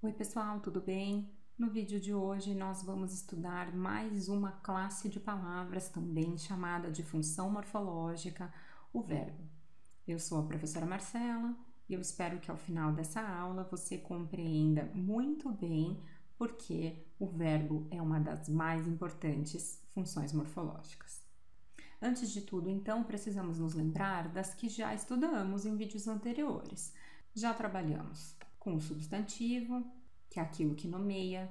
Oi pessoal, tudo bem? No vídeo de hoje nós vamos estudar mais uma classe de palavras, também chamada de função morfológica, o verbo. Eu sou a professora Marcela e eu espero que ao final dessa aula você compreenda muito bem porque o verbo é uma das mais importantes funções morfológicas. Antes de tudo, então, precisamos nos lembrar das que já estudamos em vídeos anteriores. Já trabalhamos com o substantivo, que é aquilo que nomeia.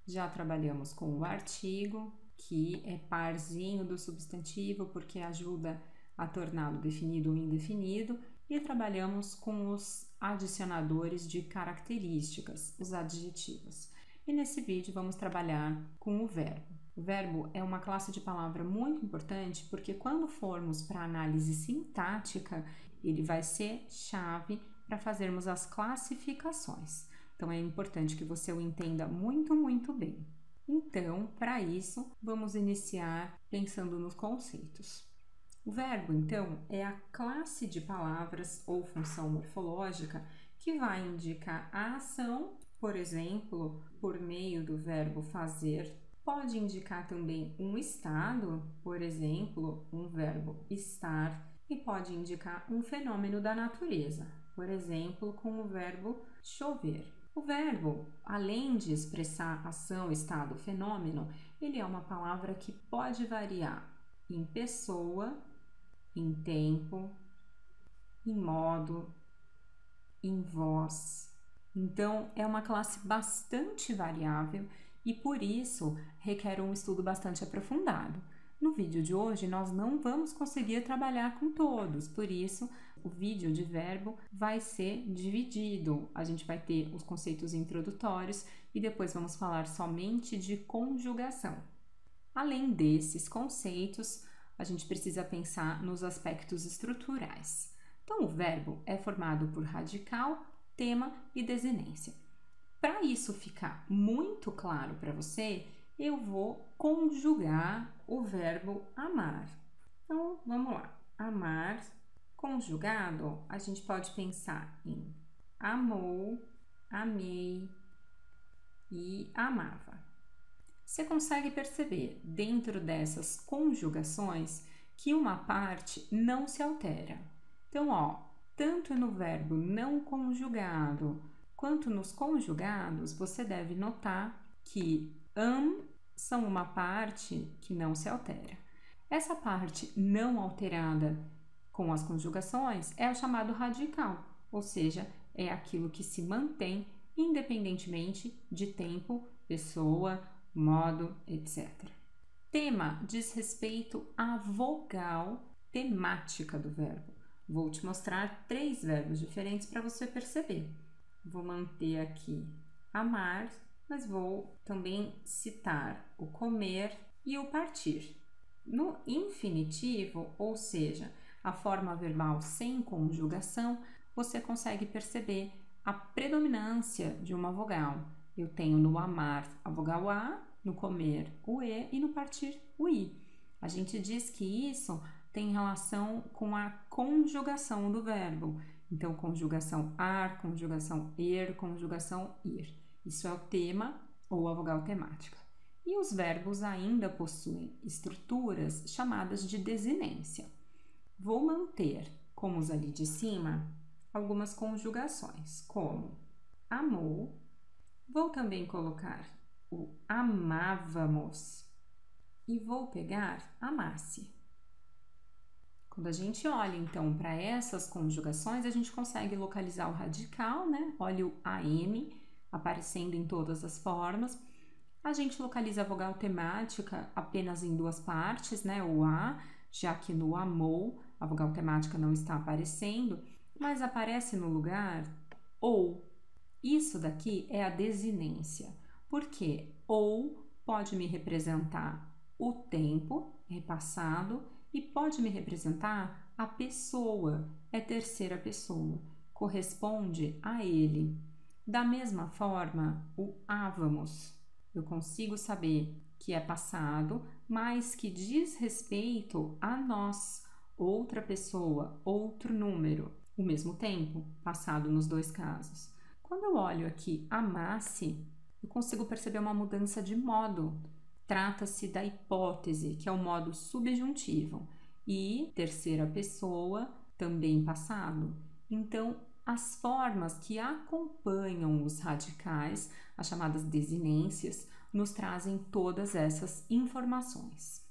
Já trabalhamos com o artigo, que é parzinho do substantivo, porque ajuda a torná-lo definido ou indefinido. E trabalhamos com os adicionadores de características, os adjetivos. E nesse vídeo vamos trabalhar com o verbo. O verbo é uma classe de palavra muito importante porque quando formos para análise sintática, ele vai ser chave para fazermos as classificações. Então, é importante que você o entenda muito bem. Então, para isso, vamos iniciar pensando nos conceitos. O verbo, então, é a classe de palavras ou função morfológica que vai indicar a ação, por exemplo, por meio do verbo fazer. Pode indicar também um estado, por exemplo, um verbo estar, e pode indicar um fenômeno da natureza, por exemplo, com o verbo chover. O verbo, além de expressar ação, estado, fenômeno, ele é uma palavra que pode variar em pessoa, em tempo, em modo, em voz. Então, é uma classe bastante variável e, por isso, requer um estudo bastante aprofundado. No vídeo de hoje, nós não vamos conseguir trabalhar com todos, por isso, o vídeo de verbo vai ser dividido. A gente vai ter os conceitos introdutórios e depois vamos falar somente de conjugação. Além desses conceitos, a gente precisa pensar nos aspectos estruturais. Então, o verbo é formado por radical, tema e desinência. Para isso ficar muito claro para você, eu vou conjugar o verbo amar. Então, vamos lá. Amar, conjugado, a gente pode pensar em amou, amei e amava. Você consegue perceber dentro dessas conjugações que uma parte não se altera. Então, tanto no verbo não conjugado quanto nos conjugados, você deve notar que são uma parte que não se altera. Essa parte não alterada com as conjugações é o chamado radical, ou seja, é aquilo que se mantém independentemente de tempo, pessoa, modo, etc. Tema diz respeito à vogal temática do verbo. Vou te mostrar 3 verbos diferentes para você perceber. Vou manter aqui amar, mas vou também citar o comer e o partir. No infinitivo, ou seja, a forma verbal sem conjugação, você consegue perceber a predominância de uma vogal. Eu tenho no amar a vogal A, no comer o E e no partir o I. A gente diz que isso tem relação com a conjugação do verbo. Então, conjugação ar, conjugação conjugação ir. Isso é o tema ou a vogal temática. E os verbos ainda possuem estruturas chamadas de desinência. Vou manter, como os ali de cima, algumas conjugações, como amou. Vou também colocar o amávamos e vou pegar amasse. Quando a gente olha, então, para essas conjugações, a gente consegue localizar o radical, né? Olha o AM aparecendo em todas as formas. A gente localiza a vogal temática apenas em 2 partes, né? O A, já que no amou a vogal temática não está aparecendo, mas aparece no lugar ou. Isso daqui é a desinência, porque ou pode me representar o tempo, repassado, e pode me representar a pessoa, é terceira pessoa, corresponde a ele. Da mesma forma, o ávamos, eu consigo saber que é passado, mas que diz respeito a nós, outra pessoa, outro número, o mesmo tempo, passado nos 2 casos. Quando eu olho aqui amasse, eu consigo perceber uma mudança de modo. Trata-se da hipótese, que é o modo subjuntivo, e terceira pessoa, também passado. Então, as formas que acompanham os radicais, as chamadas desinências, nos trazem todas essas informações.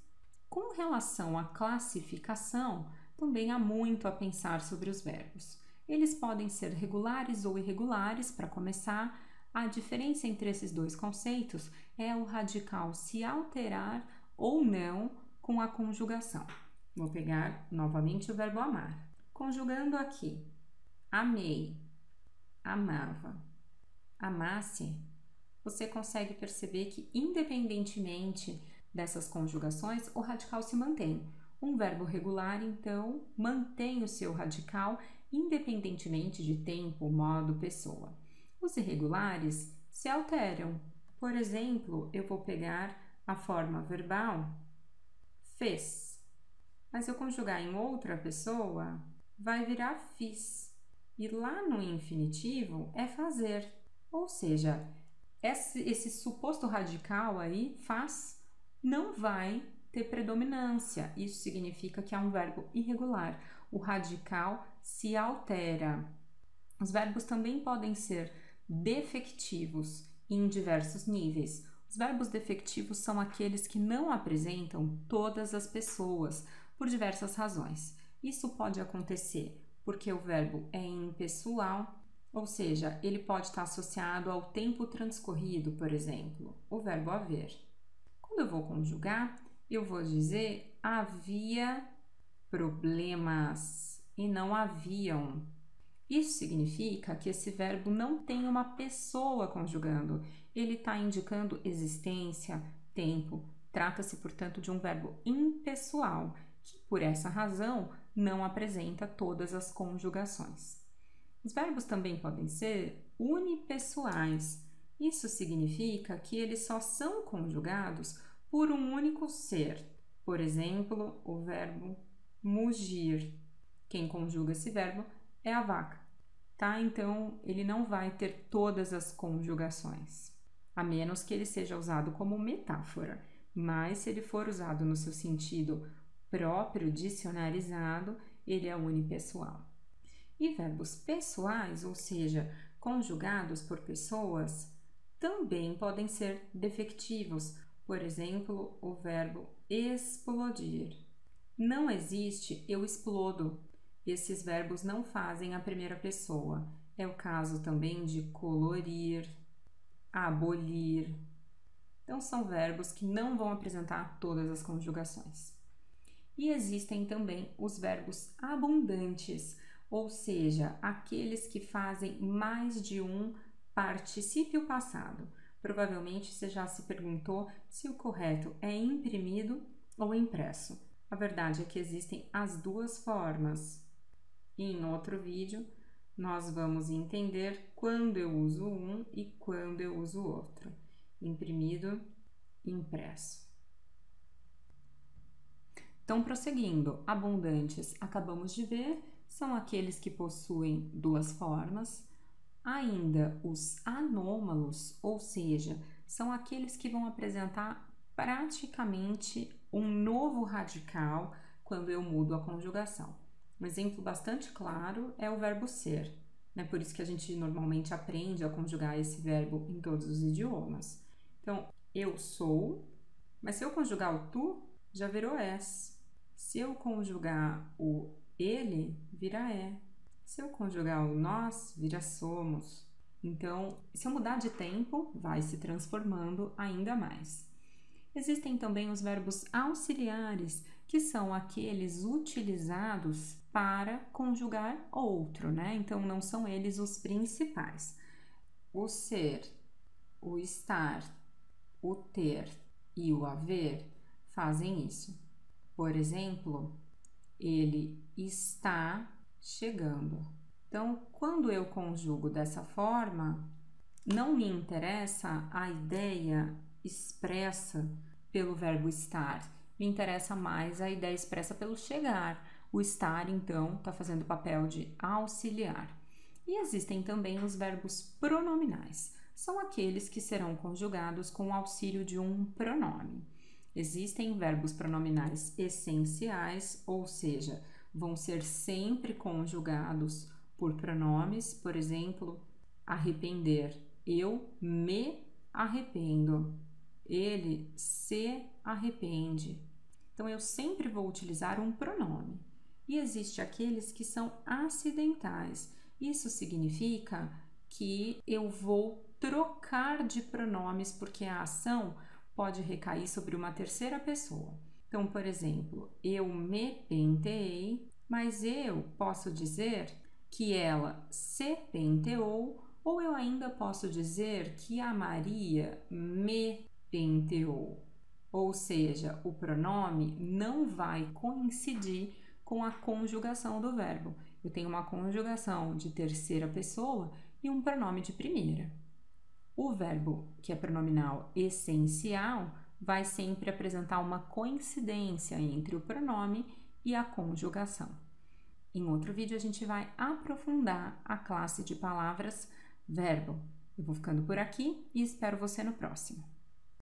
Com relação à classificação, também há muito a pensar sobre os verbos. Eles podem ser regulares ou irregulares, para começar. A diferença entre esses dois conceitos é o radical se alterar ou não com a conjugação. Vou pegar novamente o verbo amar. Conjugando aqui, amei, amava, amasse, você consegue perceber que, independentemente dessas conjugações, o radical se mantém. Um verbo regular, então, mantém o seu radical independentemente de tempo, modo, pessoa. Os irregulares se alteram. Por exemplo, eu vou pegar a forma verbal fez, mas se eu conjugar em outra pessoa, vai virar fiz. E lá no infinitivo é fazer. Ou seja, esse suposto radical aí, faz, não vai ter predominância. Isso significa que é um verbo irregular. O radical se altera. Os verbos também podem ser defectivos em diversos níveis. Os verbos defectivos são aqueles que não apresentam todas as pessoas, por diversas razões. Isso pode acontecer porque o verbo é impessoal, ou seja, ele pode estar associado ao tempo transcorrido, por exemplo, o verbo haver. Quando eu vou conjugar, eu vou dizer havia problemas e não haviam. Isso significa que esse verbo não tem uma pessoa conjugando, ele está indicando existência, tempo. Trata-se, portanto, de um verbo impessoal, que, por essa razão, não apresenta todas as conjugações. Os verbos também podem ser unipessoais. Isso significa que eles só são conjugados por um único ser. Por exemplo, o verbo mugir. Quem conjuga esse verbo é a vaca, tá? Então, ele não vai ter todas as conjugações, a menos que ele seja usado como metáfora. Mas, se ele for usado no seu sentido próprio, dicionarizado, ele é unipessoal. E verbos pessoais, ou seja, conjugados por pessoas, também podem ser defectivos. Por exemplo, o verbo explodir. Não existe eu explodo. Esses verbos não fazem a primeira pessoa. É o caso também de colorir, abolir. Então, são verbos que não vão apresentar todas as conjugações. E existem também os verbos abundantes, ou seja, aqueles que fazem mais de um particípio passado. Provavelmente você já se perguntou se o correto é imprimido ou impresso. A verdade é que existem as duas formas. E em outro vídeo, nós vamos entender quando eu uso um e quando eu uso o outro. Imprimido, impresso. Então, prosseguindo, abundantes, acabamos de ver, são aqueles que possuem duas formas. Ainda os anômalos, ou seja, são aqueles que vão apresentar praticamente um novo radical quando eu mudo a conjugação. Um exemplo bastante claro é o verbo ser, né? Por isso que a gente normalmente aprende a conjugar esse verbo em todos os idiomas. Então, eu sou, mas se eu conjugar o tu, já virou es. Se eu conjugar o ele, vira é. Se eu conjugar o nós, vira somos. Então, se eu mudar de tempo, vai se transformando ainda mais. Existem também os verbos auxiliares, que são aqueles utilizados para conjugar outro, né? Então, não são eles os principais. O ser, o estar, o ter e o haver fazem isso. Por exemplo, ele está chegando. Então, quando eu conjugo dessa forma, não me interessa a ideia expressa pelo verbo estar, me interessa mais a ideia expressa pelo chegar. O estar, então, está fazendo o papel de auxiliar. E existem também os verbos pronominais. São aqueles que serão conjugados com o auxílio de um pronome. Existem verbos pronominais essenciais, ou seja, vão ser sempre conjugados por pronomes, por exemplo, arrepender. Eu me arrependo. Ele se arrepende. Então, eu sempre vou utilizar um pronome. E existe aqueles que são acidentais. Isso significa que eu vou trocar de pronomes porque a ação pode recair sobre uma terceira pessoa. Então, por exemplo, eu me penteei, mas eu posso dizer que ela se penteou, ou eu ainda posso dizer que a Maria me penteou. Ou seja, o pronome não vai coincidir com a conjugação do verbo. Eu tenho uma conjugação de terceira pessoa e um pronome de primeira. O verbo, que é pronominal essencial, vai sempre apresentar uma coincidência entre o pronome e a conjugação. Em outro vídeo, a gente vai aprofundar a classe de palavras verbo. Eu vou ficando por aqui e espero você no próximo.